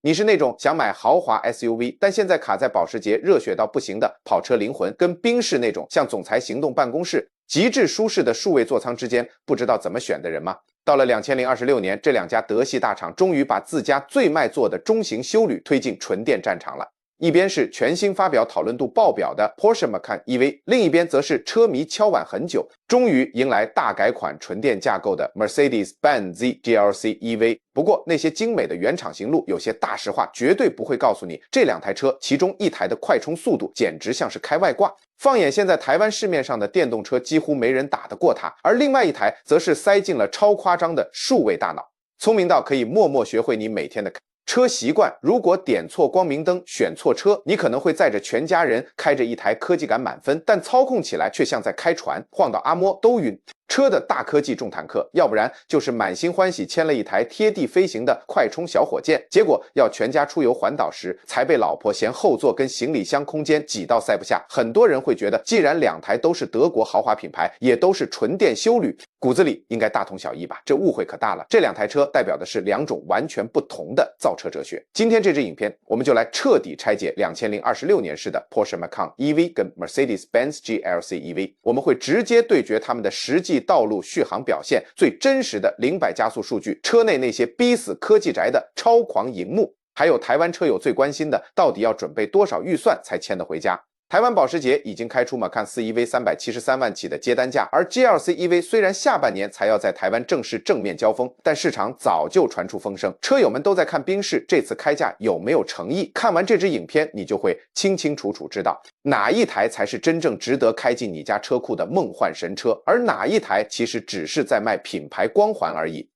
你是那种想买豪华 SUV， 但现在卡在保时捷热血到不行的跑车灵魂，跟宾士那种像总裁行动办公室极致舒适的数位座舱之间不知道怎么选的人吗？到了2026年，这两家德系大厂终于把自家最卖座的中型休旅推进纯电战场了。一边是全新发表讨论度爆表的 Porsche Macan EV， 另一边则是车迷敲碗很久，终于迎来大改款纯电架构的 Mercedes-Benz GLC EV。不过那些精美的原厂型录有些大实话绝对不会告诉你，这两台车其中一台的快充速度简直像是开外挂。放眼现在台湾市面上的电动车，几乎没人打得过它，而另外一台则是塞进了超夸张的数位大脑，聪明到可以默默学会你每天的车习惯。如果点错光明灯选错车，你可能会载着全家人开着一台科技感满分，但操控起来却像在开船，晃到阿摸都晕。车的大科技重坦克，要不然就是满心欢喜牵了一台贴地飞行的快充小火箭，结果要全家出游环岛时才被老婆嫌后座跟行李箱空间挤到塞不下。很多人会觉得，既然两台都是德国豪华品牌，也都是纯电休旅，骨子里应该大同小异吧？这误会可大了。这两台车代表的是两种完全不同的造车哲学。今天这支影片，我们就来彻底拆解2026年式的 Porsche Macan EV 跟 Mercedes-Benz GLC EV， 我们会直接对决他们的实际道路续航表现，最真实的0-100加速数据，车内那些逼死科技宅的超狂荧幕，还有台湾车友最关心的，到底要准备多少预算才牵得回家。台湾保时捷已经开出 Macan 4 EV 373万起的接单价，而 GLC EV 虽然下半年才要在台湾正式正面交锋，但市场早就传出风声，车友们都在看宾士这次开价有没有诚意。看完这支影片，你就会清清楚楚知道哪一台才是真正值得开进你家车库的梦幻神车，而哪一台其实只是在卖品牌光环而已。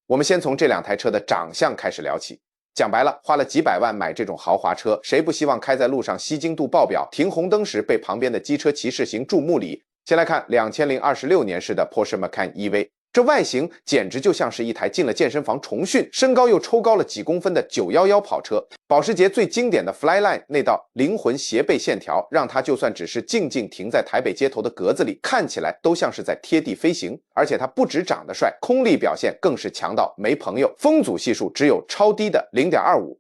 我们先从这两台车的长相开始聊起。讲白了，花了几百万买这种豪华车，谁不希望开在路上吸睛度爆表，停红灯时被旁边的机车骑士行注目礼？先来看2026年式的 Porsche Macan EV， 这外形简直就像是一台进了健身房重训，身高又抽高了几公分的911跑车。保时捷最经典的 Flyline 那道灵魂斜背线条，让它就算只是静静停在台北街头的格子里，看起来都像是在贴地飞行。而且它不只长得帅，空力表现更是强到没朋友，风阻系数只有超低的 0.25。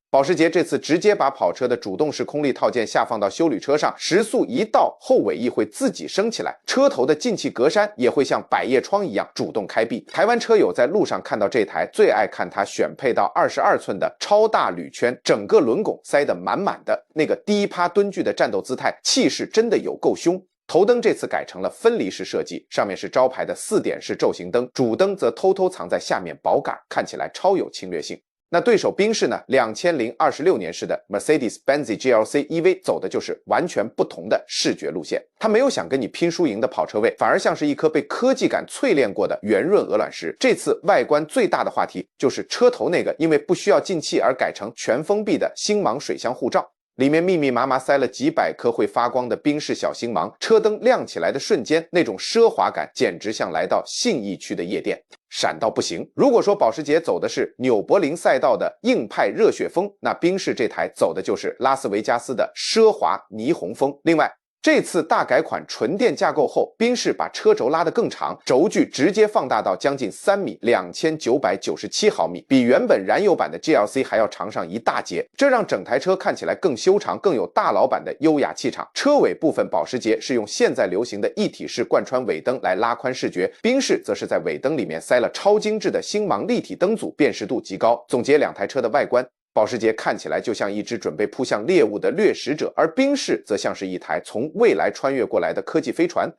保时捷这次直接把跑车的主动式空力套件下放到休旅车上，时速一到，后尾翼会自己升起来，车头的进气格栅也会像百叶窗一样主动开闭。台湾车友在路上看到这台，最爱看它选配到22寸的超大铝圈，整个轮拱塞得满满的，那个第一趴蹲踞的战斗姿态，气势真的有够凶。头灯这次改成了分离式设计，上面是招牌的4点式骤型灯，主灯则偷偷藏在下面宝杆，看起来超有侵略性。那对手宾士呢？2026年式的 Mercedes-Benz GLC EV 走的就是完全不同的视觉路线，它没有想跟你拼输赢的跑车位，反而像是一颗被科技感淬炼过的圆润鹅卵石。这次外观最大的话题就是车头那个因为不需要进气而改成全封闭的星芒水箱护罩，里面密密麻麻塞了几百颗会发光的宾士小星芒，车灯亮起来的瞬间，那种奢华感简直像来到信义区的夜店，闪到不行。如果说保时捷走的是纽柏林赛道的硬派热血风，那宾士这台走的就是拉斯维加斯的奢华霓虹风。另外，这次大改款纯电架构后，宾士把车轴拉得更长，轴距直接放大到将近3米，2997毫米，比原本燃油版的 GLC 还要长上一大截，这让整台车看起来更修长，更有大老板的优雅气场。车尾部分，保时捷是用现在流行的一体式贯穿尾灯来拉宽视觉，宾士则是在尾灯里面塞了超精致的星芒立体灯组，辨识度极高。总结两台车的外观，保时捷看起来就像一只准备扑向猎物的掠食者，而宾士则像是一台从未来穿越过来的科技飞船。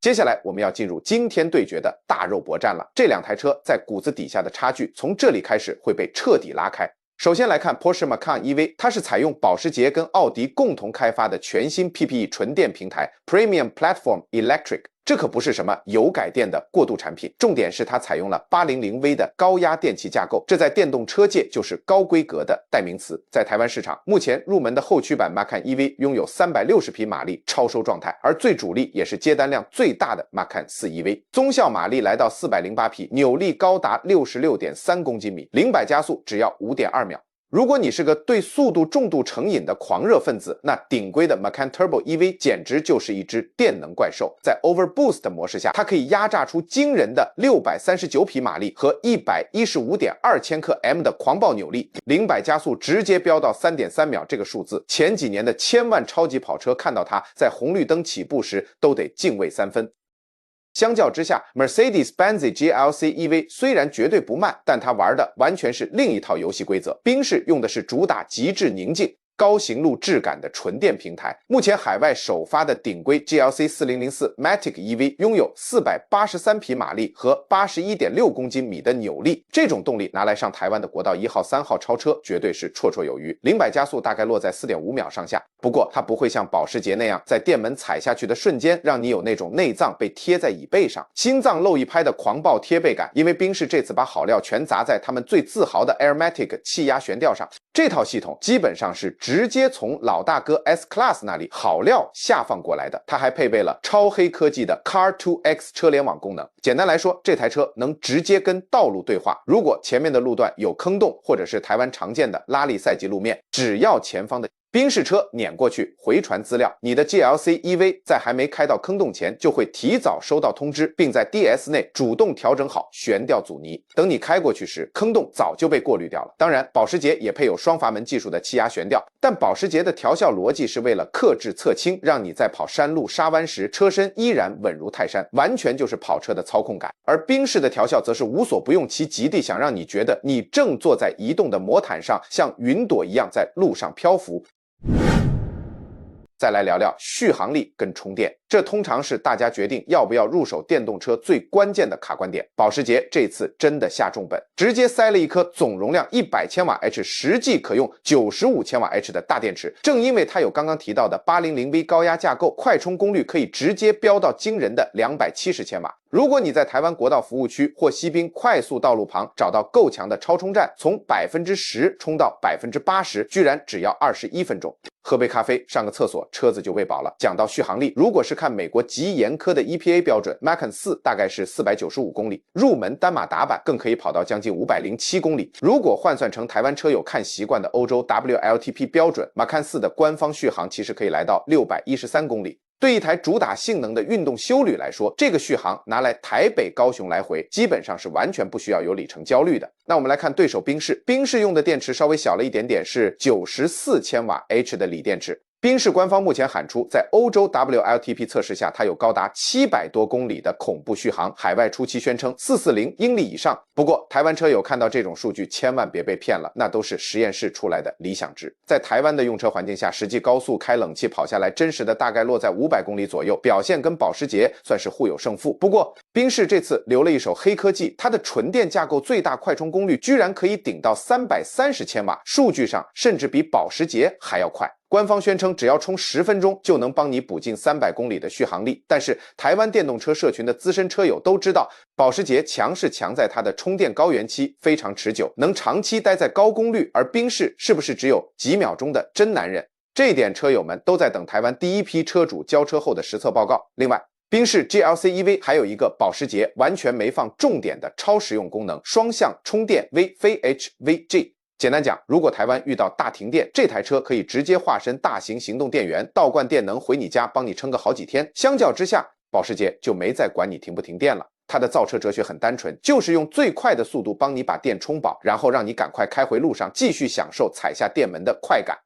接下来我们要进入惊天对决的大肉搏战了，这两台车在骨子底下的差距从这里开始会被彻底拉开。首先来看 Porsche Macan EV， 它是采用保时捷跟奥迪共同开发的全新 PPE 纯电平台 Premium Platform Electric， 这可不是什么油改电的过渡产品，重点是它采用了 800V 的高压电气架构，这在电动车界就是高规格的代名词。在台湾市场，目前入门的后驱版 Macan EV 拥有360匹马力超收状态，而最主力也是接单量最大的 Macan 4 EV， 综效马力来到408匹，扭力高达66.3公斤米，0-100加速只要5.2秒。如果你是个对速度重度成瘾的狂热分子，那顶规的 Macan Turbo EV 简直就是一只电能怪兽。在 Overboost 模式下，它可以压榨出惊人的639匹马力和115.2千克 M 的狂暴扭力，0-100加速直接飙到3.3秒，这个数字，前几年的千万超级跑车看到它在红绿灯起步时都得敬畏3分。相较之下 ，Mercedes-Benz GLC EV 虽然绝对不慢，但它玩的完全是另一套游戏规则。宾士用的是主打极致宁静、高行路质感的纯电平台。目前海外首发的顶规 GLC 4004 Matic EV 拥有483匹马力和81.6公斤米的扭力，这种动力拿来上台湾的国道1号、3号超车绝对是绰绰有余。0-100加速大概落在4.5秒上下。不过它不会像保时捷那样，在电门踩下去的瞬间，让你有那种内脏被贴在椅背上，心脏漏一拍的狂暴贴背感。因为宾士这次把好料全砸在他们最自豪的 Airmatic 气压悬吊上，这套系统基本上是直接从老大哥 S-Class 那里好料下放过来的。它还配备了超黑科技的 Car2X 车联网功能。简单来说，这台车能直接跟道路对话。如果前面的路段有坑洞，或者是台湾常见的拉力赛级路面，只要前方的宾士车碾过去回传资料，你的 GLC EV 在还没开到坑洞前就会提早收到通知，并在 DS 内主动调整好悬吊阻尼，等你开过去时，坑洞早就被过滤掉了。当然，保时捷也配有双阀门技术的气压悬吊，但保时捷的调校逻辑是为了克制侧倾，让你在跑山路沙湾时车身依然稳如泰山，完全就是跑车的操控感。而宾士的调校则是无所不用其极地想让你觉得你正坐在移动的魔毯上，像云朵一样在路上漂浮。再来聊聊续航力跟充电，这通常是大家决定要不要入手电动车最关键的卡关点。保时捷这次真的下重本，直接塞了一颗总容量100千瓦 H， 实际可用95千瓦 H 的大电池。正因为它有刚刚提到的 800V 高压架构，快充功率可以直接飙到惊人的270千瓦。如果你在台湾国道服务区或西滨快速道路旁找到够强的超充站，从 10% 充到 80%， 居然只要21分钟。喝杯咖啡，上个厕所，车子就喂饱了。讲到续航力，如果是看美国极严苛的 EPA 标准 ，Macan 4大概是495公里，入门单马达版更可以跑到将近507公里。如果换算成台湾车友看习惯的欧洲 WLTP 标准 ，Macan 4的官方续航其实可以来到613公里。对一台主打性能的运动休旅来说，这个续航拿来台北高雄来回，基本上是完全不需要有里程焦虑的。那我们来看对手宾士，宾士用的电池稍微小了一点点，是94千瓦 H 的锂电池。宾士官方目前喊出，在欧洲 WLTP 测试下，它有高达700多公里的恐怖续航，海外初期宣称440英里以上。不过台湾车友看到这种数据千万别被骗了，那都是实验室出来的理想值。在台湾的用车环境下，实际高速开冷气跑下来，真实的大概落在500公里左右，表现跟保时捷算是互有胜负。不过宾士这次留了一手黑科技，它的纯电架构最大快充功率居然可以顶到330千瓦，数据上甚至比保时捷还要快。官方宣称只要充10分钟就能帮你补进300公里的续航力，但是台湾电动车社群的资深车友都知道，保时捷强是强在它的充电高原期非常持久，能长期待在高功率，而宾士是不是只有几秒钟的真男人？这一点车友们都在等台湾第一批车主交车后的实测报告。另外，宾士 GLC EV 还有一个保时捷完全没放重点的超实用功能，双向充电 VFHVG。简单讲，如果台湾遇到大停电，这台车可以直接化身大型行动电源，倒灌电能回你家，帮你撑个好几天。相较之下，保时捷就没再管你停不停电了。它的造车哲学很单纯，就是用最快的速度帮你把电充饱，然后让你赶快开回路上，继续享受踩下电门的快感。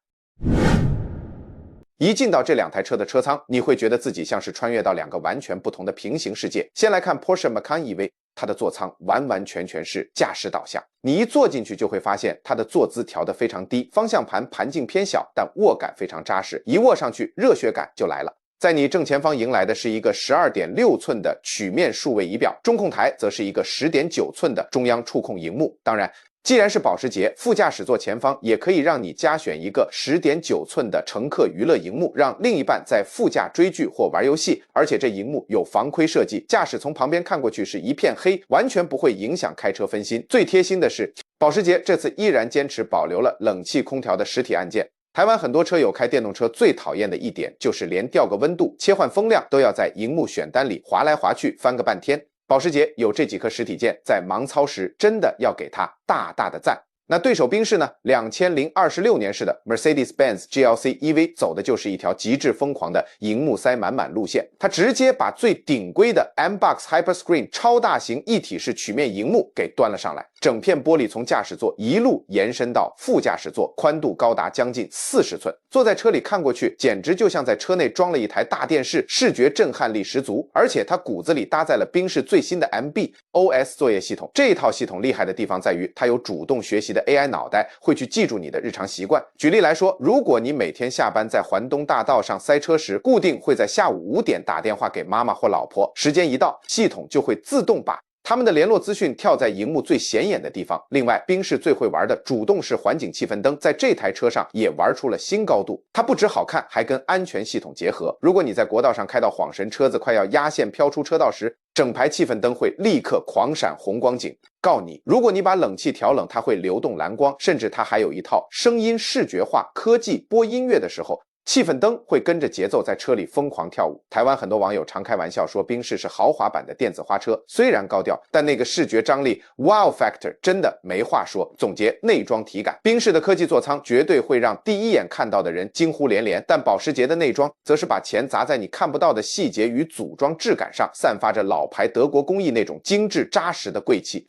一进到这两台车的车舱，你会觉得自己像是穿越到两个完全不同的平行世界。先来看 Porsche Macan EV， 它的座舱完完全全是驾驶导向，你一坐进去就会发现它的坐姿调得非常低，方向盘盘径偏小，但握感非常扎实，一握上去热血感就来了。在你正前方迎来的是一个 12.6 寸的曲面数位仪表，中控台则是一个 10.9 寸的中央触控荧幕。当然，既然是保时捷，副驾驶座前方也可以让你加选一个 10.9 寸的乘客娱乐荧幕，让另一半在副驾追剧或玩游戏，而且这荧幕有防窥设计，驾驶从旁边看过去是一片黑，完全不会影响开车分心。最贴心的是，保时捷这次依然坚持保留了冷气空调的实体按键。台湾很多车友开电动车最讨厌的一点，就是连调个温度、切换风量都要在荧幕选单里滑来滑去，翻个半天。保时捷有这几颗实体键，在盲操时真的要给它大大的赞。那对手宾士呢？2026年式的 Mercedes-Benz GLC EV 走的就是一条极致疯狂的荧幕塞满路线，它直接把最顶规的 M-Box Hyperscreen 超大型一体式曲面荧幕给端了上来，整片玻璃从驾驶座一路延伸到副驾驶座，宽度高达将近40寸，坐在车里看过去，简直就像在车内装了一台大电视，视觉震撼力十足。而且它骨子里搭载了宾士最新的 MB-OS 作业系统，这套系统厉害的地方在于，它有主动学习的 AI 脑袋，会去记住你的日常习惯。举例来说，如果你每天下班在环东大道上塞车时，固定会在下午5点打电话给妈妈或老婆，时间一到，系统就会自动把他们的联络资讯跳在荧幕最显眼的地方。另外，宾士最会玩的主动式环景气氛灯在这台车上也玩出了新高度，它不只好看，还跟安全系统结合。如果你在国道上开到晃神，车子快要压线飘出车道时，整排气氛灯会立刻狂闪红光警告你。如果你把冷气调冷，它会流动蓝光，甚至它还有一套声音视觉化科技，播音乐的时候气氛灯会跟着节奏在车里疯狂跳舞。台湾很多网友常开玩笑说宾士是豪华版的电子花车，虽然高调，但那个视觉张力 Wow Factor 真的没话说。总结内装体感，宾士的科技座舱绝对会让第一眼看到的人惊呼连连，但保时捷的内装则是把钱砸在你看不到的细节与组装质感上，散发着老牌德国工艺那种精致扎实的贵气。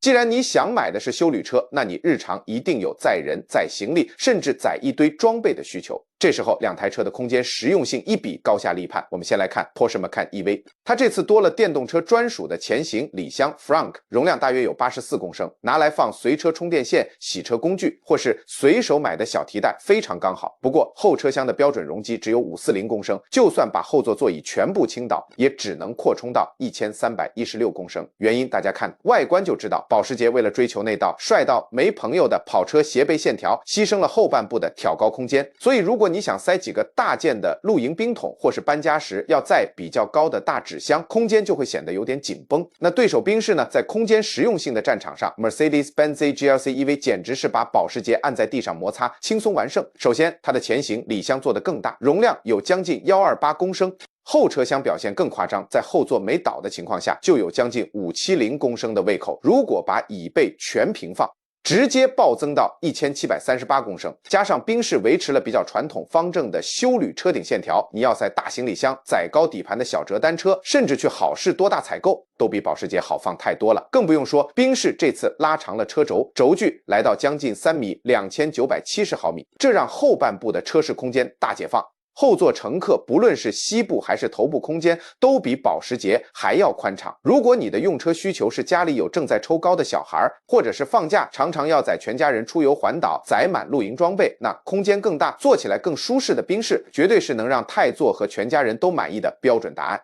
既然你想买的是休旅车，那你日常一定有载人、载行李，甚至载一堆装备的需求。这时候两台车的空间实用性一比高下立判。我们先来看 Porsche Macan EV， 它这次多了电动车专属的前行李箱 Frunk， 容量大约有84公升，拿来放随车充电线、洗车工具或是随手买的小提袋非常刚好。不过后车厢的标准容积只有540公升，就算把后座座椅全部倾倒，也只能扩充到1316公升。原因大家看外观就知道，保时捷为了追求那道帅到没朋友的跑车斜背线条，牺牲了后半部的挑高空间。所以如果你想塞几个大件的露营冰桶，或是搬家时要载比较高的大纸箱，空间就会显得有点紧绷。那对手宾士呢，在空间实用性的战场上 Mercedes-Benz GLC EV 简直是把保时捷按在地上摩擦，轻松完胜。首先它的前行李箱做得更大，容量有将近128公升，后车厢表现更夸张，在后座没倒的情况下就有将近570公升的胃口，如果把椅背全平放，直接暴增到1738公升，加上宾士维持了比较传统方正的休旅车顶线条，你要塞大行李箱、载高底盘的小折单车，甚至去好事多大采购，都比保时捷好放太多了。更不用说宾士这次拉长了车轴，轴距来到将近3米2970毫米，这让后半部的车室空间大解放。后座乘客不论是膝部还是头部空间都比保时捷还要宽敞。如果你的用车需求是家里有正在抽高的小孩，或者是放假常常要载全家人出游环岛，载满露营装备，那空间更大、坐起来更舒适的宾士绝对是能让太座和全家人都满意的标准答案。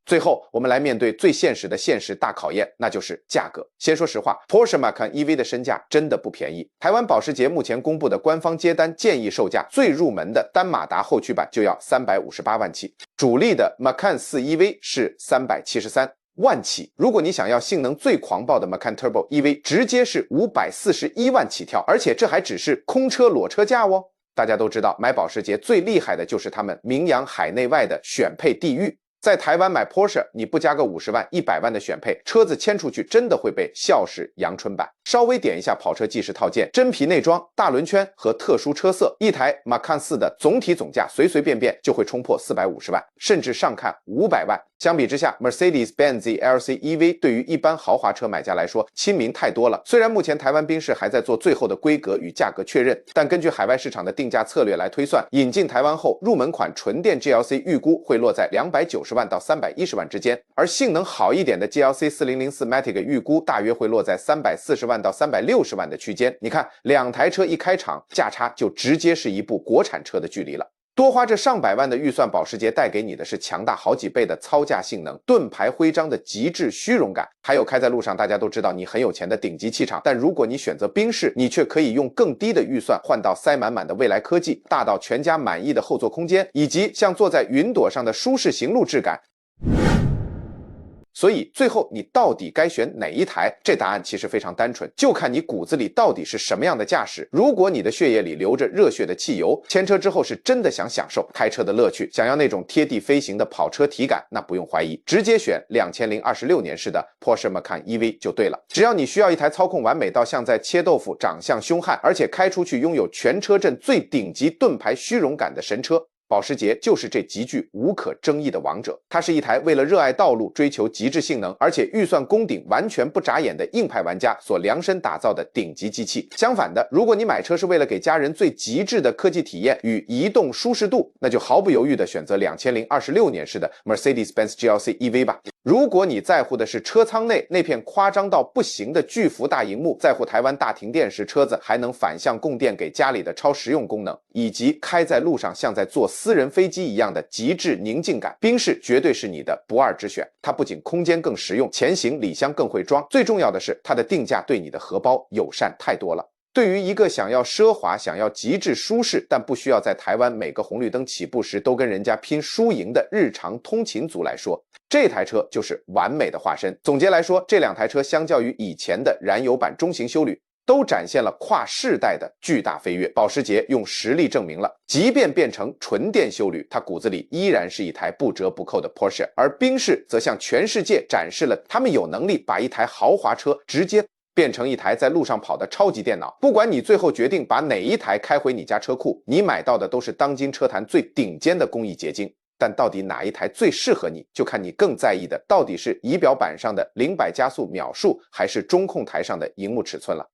最后我们来面对最现实的现实大考验，那就是价格。先说实话， Porsche Macan EV 的身价真的不便宜。台湾保时捷目前公布的官方接单建议售价，最入门的单马达后驱版就要358万起，主力的 Macan 4 EV 是373万起。如果你想要性能最狂暴的 Macan Turbo EV， 直接是541万起跳，而且这还只是空车裸车价哦。大家都知道，买保时捷最厉害的就是他们名扬海内外的选配地狱。在台湾买 Porsche， 你不加个50万、100万的选配，车子牵出去真的会被笑是阳春版。稍微点一下跑车技师套件、真皮内装、大轮圈和特殊车色，一台 Macan 4的总体总价随随便便就会冲破450万，甚至上看500万。相比之下 Mercedes-Benz GLC EV 对于一般豪华车买家来说亲民太多了。虽然目前台湾宾士还在做最后的规格与价格确认，但根据海外市场的定价策略来推算，引进台湾后入门款纯电 GLC 预估会落在290万到310万之间，而性能好一点的 GLC 4004 Matic 预估大约会落在340万到360万的区间。你看两台车一开场，价差就直接是一部国产车的距离了。多花这上百万的预算，保时捷带给你的是强大好几倍的操驾性能、盾牌徽章的极致虚荣感，还有开在路上大家都知道你很有钱的顶级气场。但如果你选择宾士，你却可以用更低的预算换到塞满满的未来科技，大到全家满意的后座空间，以及像坐在云朵上的舒适行路质感。所以最后你到底该选哪一台？这答案其实非常单纯，就看你骨子里到底是什么样的驾驶。如果你的血液里流着热血的汽油，牵车之后是真的想享受开车的乐趣，想要那种贴地飞行的跑车体感，那不用怀疑，直接选2026年式的 Porsche Macan EV 就对了。只要你需要一台操控完美到像在切豆腐、长相凶悍，而且开出去拥有全车阵最顶级盾牌虚荣感的神车，保时捷就是这极具无可争议的王者。它是一台为了热爱道路、追求极致性能，而且预算攻顶完全不眨眼的硬派玩家所量身打造的顶级机器。相反的，如果你买车是为了给家人最极致的科技体验与移动舒适度，那就毫不犹豫地选择2026年式的 Mercedes-Benz GLC EV 吧。如果你在乎的是车舱内那片夸张到不行的巨幅大荧幕，在乎台湾大停电时车子还能反向供电给家里的超实用功能，以及开在路上像在坐私人飞机一样的极致宁静感，宾士绝对是你的不二之选。它不仅空间更实用，前行李箱更会装，最重要的是它的定价对你的荷包友善太多了。对于一个想要奢华、想要极致舒适，但不需要在台湾每个红绿灯起步时都跟人家拼输赢的日常通勤族来说，这台车就是完美的化身。总结来说，这两台车相较于以前的燃油版中型休旅，都展现了跨世代的巨大飞跃。保时捷用实力证明了，即便变成纯电休旅，它骨子里依然是一台不折不扣的 Porsche。而宾士则向全世界展示了他们有能力把一台豪华车直接变成一台在路上跑的超级电脑。不管你最后决定把哪一台开回你家车库，你买到的都是当今车坛最顶尖的工艺结晶。但到底哪一台最适合你，就看你更在意的到底是仪表板上的0-100加速秒数，还是中控台上的荧幕尺寸了。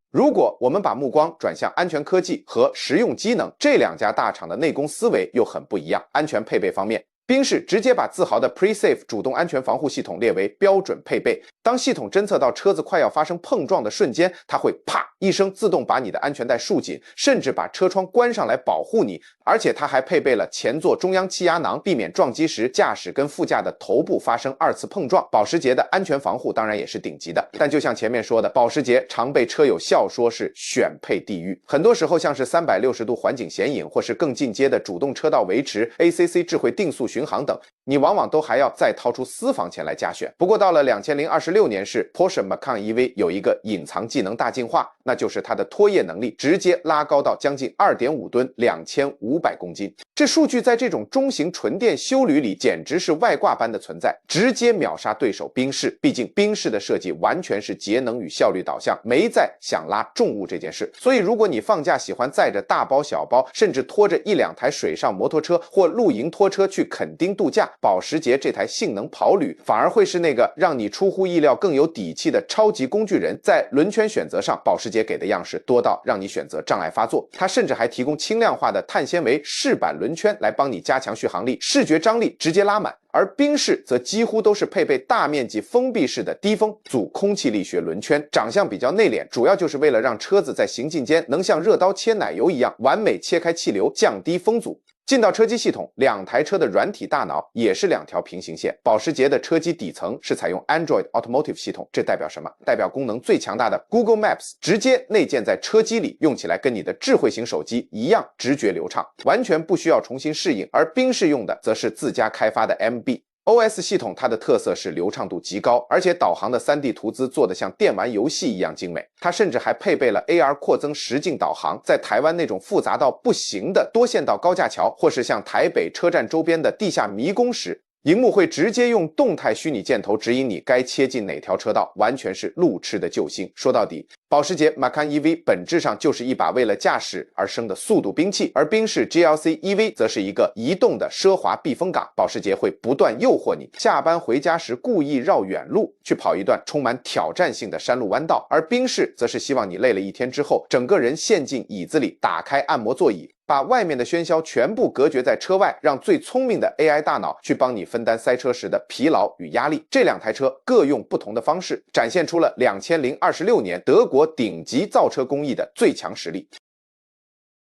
如果我们把目光转向安全科技和实用机能，这两家大厂的内功思维又很不一样。安全配备方面，宾士直接把自豪的 Pre-Safe 主动安全防护系统列为标准配备。当系统侦测到车子快要发生碰撞的瞬间，它会啪一声自动把你的安全带束紧，甚至把车窗关上来保护你。而且它还配备了前座中央气压囊，避免撞击时驾驶跟副驾的头部发生2次碰撞。保时捷的安全防护当然也是顶级的，但就像前面说的，保时捷常被车友笑说是选配地狱。很多时候像是360度环景显影，或是更进阶的主动车道维持、ACC 智慧定速巡航等，你往往都还要再掏出私房钱来加选。不过到了2026年式 Porsche Macan EV 有一个隐藏技能大进化，那就是它的拖曳能力直接拉高到将近 2.5 吨2500公斤。这数据在这种中型纯电休旅里简直是外挂般的存在，直接秒杀对手宾士。毕竟宾士的设计完全是节能与效率导向，没在想拉重物这件事。所以如果你放假喜欢载着大包小包，甚至拖着1-2台水上摩托车或露营拖车去垦丁度假，保时捷这台性能跑旅反而会是那个让你出乎意料更有底气的超级工具人。在轮圈选择上，保时捷给的样式多到让你选择障碍发作，它甚至还提供轻量化的碳纤维饰板轮圈来帮你加强续航力，视觉张力直接拉满。而宾士则几乎都是配备大面积封闭式的低风阻空气力学轮圈，长相比较内敛，主要就是为了让车子在行进间能像热刀切奶油一样完美切开气流，降低风阻。进到车机系统，两台车的软体大脑也是2条平行线。保时捷的车机底层是采用 Android Automotive 系统，这代表什么？代表功能最强大的 Google Maps 直接内建在车机里，用起来跟你的智慧型手机一样直觉流畅，完全不需要重新适应。而宾士用的则是自家开发的 MB。OS 系统它的特色是流畅度极高，而且导航的 3D 图资做得像电玩游戏一样精美。它甚至还配备了 AR 扩增实境导航，在台湾那种复杂到不行的多线道高架桥，或是像台北车站周边的地下迷宫时，荧幕会直接用动态虚拟箭头指引你该切进哪条车道，完全是路痴的救星。说到底，保时捷 Macan EV 本质上就是一把为了驾驶而生的速度兵器，而宾士 GLC EV 则是一个移动的奢华避风港。保时捷会不断诱惑你，下班回家时故意绕远路去跑一段充满挑战性的山路弯道，而宾士则是希望你累了一天之后，整个人陷进椅子里，打开按摩座椅，把外面的喧嚣全部隔绝在车外，让最聪明的 AI 大脑去帮你分担塞车时的疲劳与压力。这2台车各用不同的方式，展现出了2026年德国顶级造车工艺的最强实力。